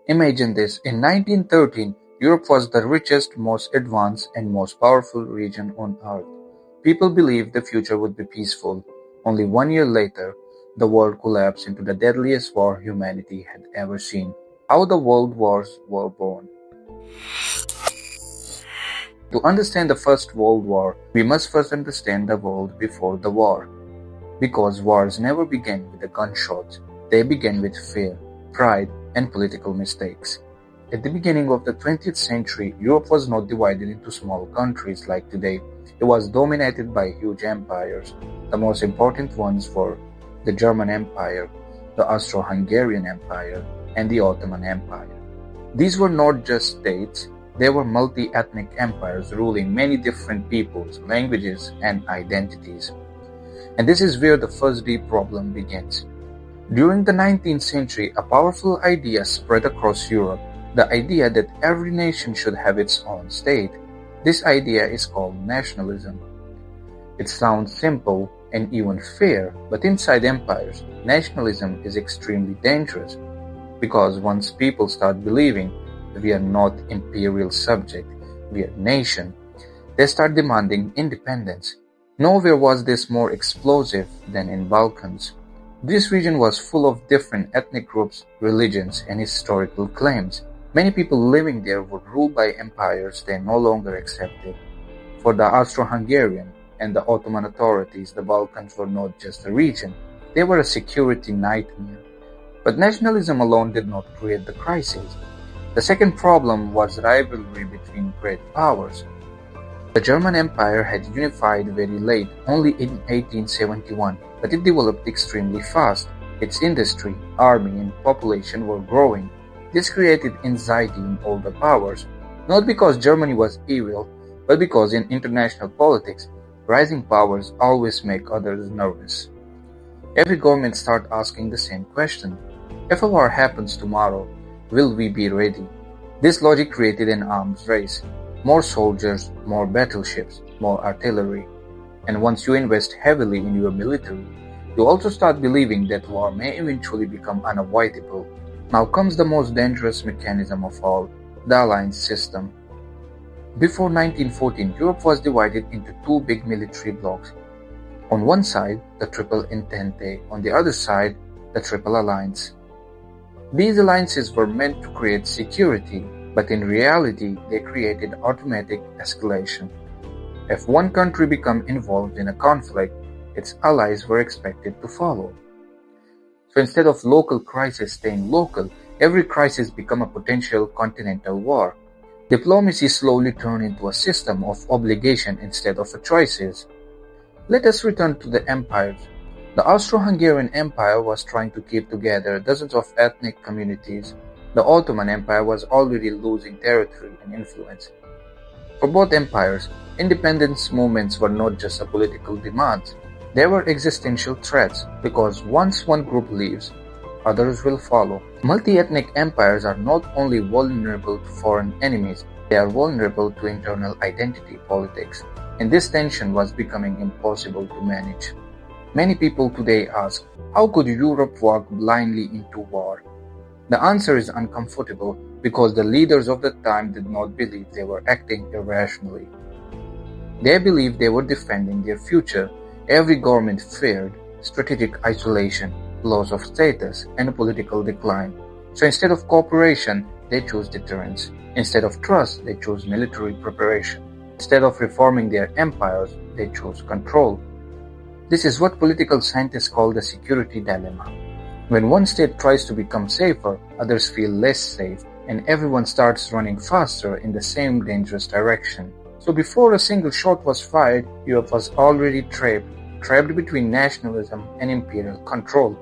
Imagine this, in 1913, Europe was the richest, most advanced, and most powerful region on earth. People believed the future would be peaceful. Only 1 year later, the world collapsed into the deadliest war humanity had ever seen. How the world wars were born. To understand the First World War, we must first understand the world before the war. Because wars never began with a gunshot, they began with fear, pride, and political mistakes. At the beginning of the 20th century, Europe was not divided into small countries like today. It was dominated by huge empires. The most important ones were the German Empire, the Austro-Hungarian Empire, and the Ottoman Empire. These were not just states, they were multi-ethnic empires ruling many different peoples, languages, and identities. And this is where the first deep problem begins. During the 19th century, a powerful idea spread across Europe, the idea that every nation should have its own state. This idea is called nationalism. It sounds simple and even fair, but inside empires, nationalism is extremely dangerous, because once people start believing we are not imperial subject, we are nation, they start demanding independence. Nowhere was this more explosive than in Balkans. This region was full of different ethnic groups, religions, and historical claims. Many people living there were ruled by empires they no longer accepted. For the Austro-Hungarian and the Ottoman authorities, the Balkans were not just a region, they were a security nightmare. But nationalism alone did not create the crisis. The second problem was rivalry between great powers. The German Empire had unified very late, only in 1871, but it developed extremely fast. Its industry, army, and population were growing. This created anxiety in all the powers, not because Germany was evil, but because in international politics, rising powers always make others nervous. Every government started asking the same question. If a war happens tomorrow, will we be ready? This logic created an arms race. More soldiers, more battleships, more artillery. And once you invest heavily in your military, you also start believing that war may eventually become unavoidable. Now comes the most dangerous mechanism of all, the alliance system. Before 1914, Europe was divided into two big military blocs. On one side, the Triple Entente, on the other side, the Triple Alliance. These alliances were meant to create security, but in reality, they created automatic escalation. If one country became involved in a conflict, its allies were expected to follow. So instead of local crisis staying local, every crisis became a potential continental war. Diplomacy slowly turned into a system of obligation instead of choices. Let us return to the empires. The Austro-Hungarian Empire was trying to keep together dozens of ethnic communities. The Ottoman Empire was already losing territory and influence. For both empires, independence movements were not just a political demand. They were existential threats, because once one group leaves, others will follow. Multi-ethnic empires are not only vulnerable to foreign enemies, they are vulnerable to internal identity politics, and this tension was becoming impossible to manage. Many people today ask, how could Europe walk blindly into war? The answer is uncomfortable because the leaders of the time did not believe they were acting irrationally. They believed they were defending their future. Every government feared strategic isolation, loss of status, and a political decline. So instead of cooperation, they chose deterrence. Instead of trust, they chose military preparation. Instead of reforming their empires, they chose control. This is what political scientists call the security dilemma. When one state tries to become safer, others feel less safe, and everyone starts running faster in the same dangerous direction. So before a single shot was fired, Europe was already trapped between nationalism and imperial control.